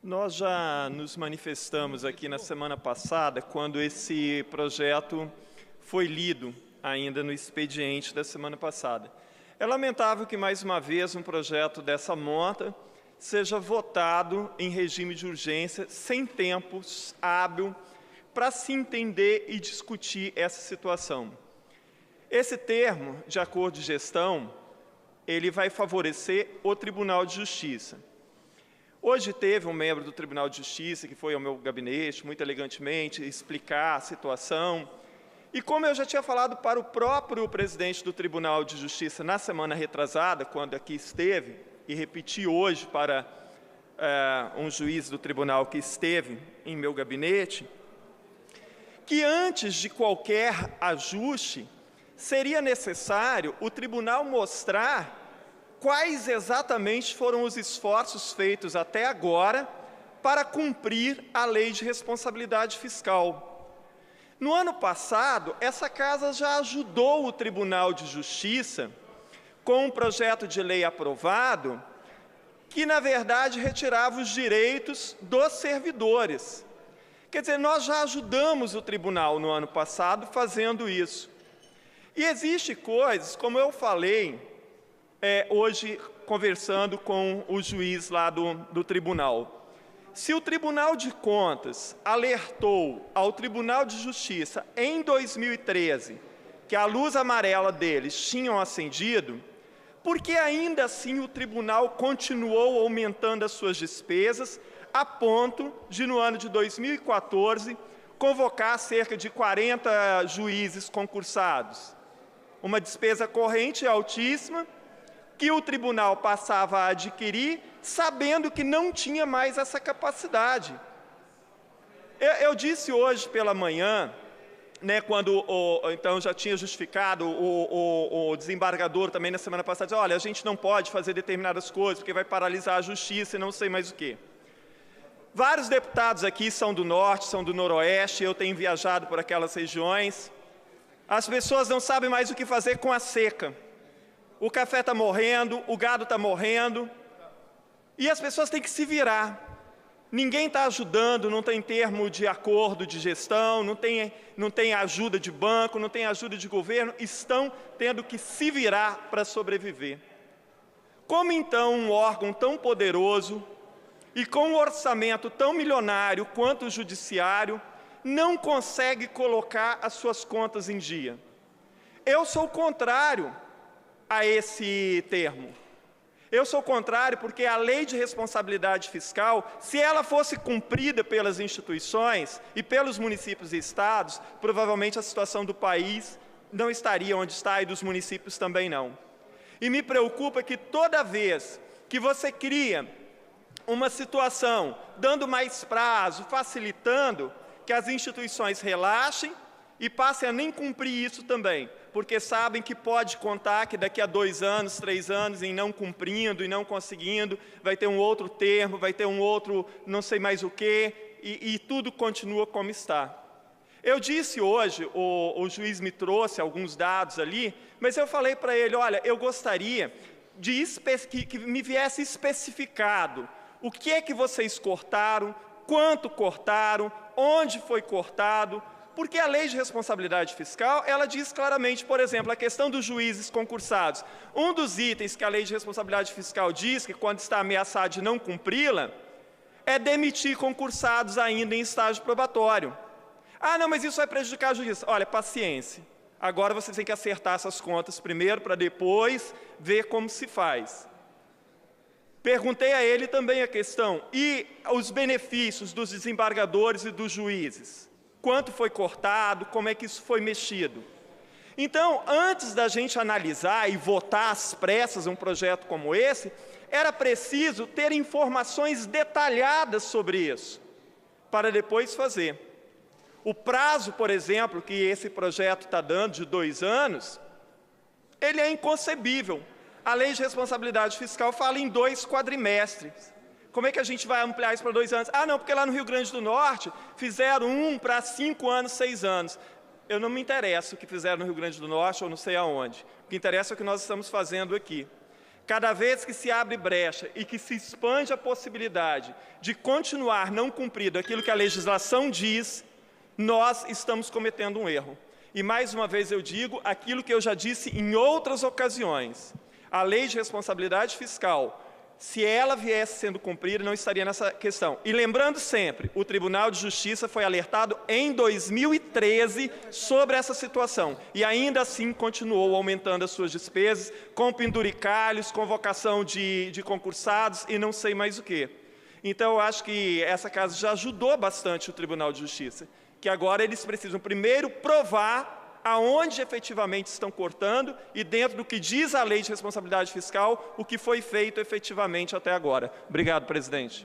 Nós já nos manifestamos aqui na semana passada, quando esse projeto foi lido ainda no expediente da semana passada. É lamentável que, mais uma vez, um projeto dessa monta seja votado em regime de urgência, sem tempo hábil para se entender e discutir essa situação. Esse termo de acordo de gestão, ele vai favorecer o Tribunal de Justiça. Hoje teve um membro do Tribunal de Justiça que foi ao meu gabinete, muito elegantemente, explicar a situação. E como eu já tinha falado para o próprio presidente do Tribunal de Justiça na semana retrasada, quando aqui esteve, e repeti hoje para um juiz do tribunal que esteve em meu gabinete, que antes de qualquer ajuste, seria necessário o tribunal mostrar quais exatamente foram os esforços feitos até agora para cumprir a lei de responsabilidade fiscal. No ano passado, essa casa já ajudou o Tribunal de Justiça com um projeto de lei aprovado que, na verdade, retirava os direitos dos servidores. Quer dizer, nós já ajudamos o tribunal no ano passado fazendo isso. E existem coisas, como eu falei, hoje conversando com o juiz lá do tribunal. Se o Tribunal de Contas alertou ao Tribunal de Justiça em 2013 que a luz amarela deles tinham acendido, por que ainda assim o tribunal continuou aumentando as suas despesas a ponto de, no ano de 2014, convocar cerca de 40 juízes concursados? Uma despesa corrente altíssima, que o tribunal passava a adquirir, sabendo que não tinha mais essa capacidade. Eu disse hoje pela manhã, quando então já tinha justificado o desembargador também na semana passada, disse, olha, a gente não pode fazer determinadas coisas, porque vai paralisar a justiça e não sei mais o quê. Vários deputados aqui são do norte, são do noroeste, eu tenho viajado por aquelas regiões. As pessoas não sabem mais o que fazer com a seca. O café está morrendo, o gado está morrendo, e as pessoas têm que se virar. Ninguém está ajudando, não tem termo de acordo de gestão, não tem ajuda de banco, não tem ajuda de governo, estão tendo que se virar para sobreviver. Como então um órgão tão poderoso e com um orçamento tão milionário quanto o judiciário não consegue colocar as suas contas em dia? Eu sou contrário a esse termo. Eu sou contrário porque a lei de responsabilidade fiscal, se ela fosse cumprida pelas instituições e pelos municípios e estados, provavelmente a situação do país não estaria onde está e dos municípios também não. E me preocupa que toda vez que você cria uma situação dando mais prazo, facilitando, que as instituições relaxem e passem a nem cumprir isso também, porque sabem que pode contar que daqui a 2 anos, 3 anos, em não cumprindo e não conseguindo, vai ter um outro termo, vai ter um outro não sei mais o quê, e tudo continua como está. Eu disse hoje, o juiz me trouxe alguns dados ali, mas eu falei para ele, olha, eu gostaria que me viesse especificado o que é que vocês cortaram, quanto cortaram, onde foi cortado, porque a lei de responsabilidade fiscal, ela diz claramente, por exemplo, a questão dos juízes concursados. Um dos itens que a lei de responsabilidade fiscal diz, que quando está ameaçado de não cumpri-la, é demitir concursados ainda em estágio probatório. Ah, não, mas isso vai prejudicar a justiça. Olha, paciência. Agora vocês têm que acertar essas contas primeiro, para depois ver como se faz. Perguntei a ele também a questão, e os benefícios dos desembargadores e dos juízes? Quanto foi cortado, como é que isso foi mexido? Então, antes da gente analisar e votar às pressas um projeto como esse, era preciso ter informações detalhadas sobre isso, para depois fazer. O prazo, por exemplo, que esse projeto está dando, de 2 anos, ele é inconcebível. A lei de responsabilidade fiscal fala em 2 quadrimestres. Como é que a gente vai ampliar isso para 2 anos? Ah, não, porque lá no Rio Grande do Norte fizeram 1 para 5 anos, 6 anos. Eu não me interesso o que fizeram no Rio Grande do Norte ou não sei aonde. O que interessa é o que nós estamos fazendo aqui. Cada vez que se abre brecha e que se expande a possibilidade de continuar não cumprindo aquilo que a legislação diz, nós estamos cometendo um erro. E, mais uma vez, eu digo aquilo que eu já disse em outras ocasiões. A lei de responsabilidade fiscal, se ela viesse sendo cumprida, não estaria nessa questão. E lembrando sempre, o Tribunal de Justiça foi alertado em 2013 sobre essa situação. E ainda assim continuou aumentando as suas despesas, com penduricalhos, convocação de concursados e não sei mais o quê. Então, eu acho que essa casa já ajudou bastante o Tribunal de Justiça, que agora eles precisam primeiro provar aonde efetivamente estão cortando e dentro do que diz a lei de responsabilidade fiscal, o que foi feito efetivamente até agora. Obrigado, presidente.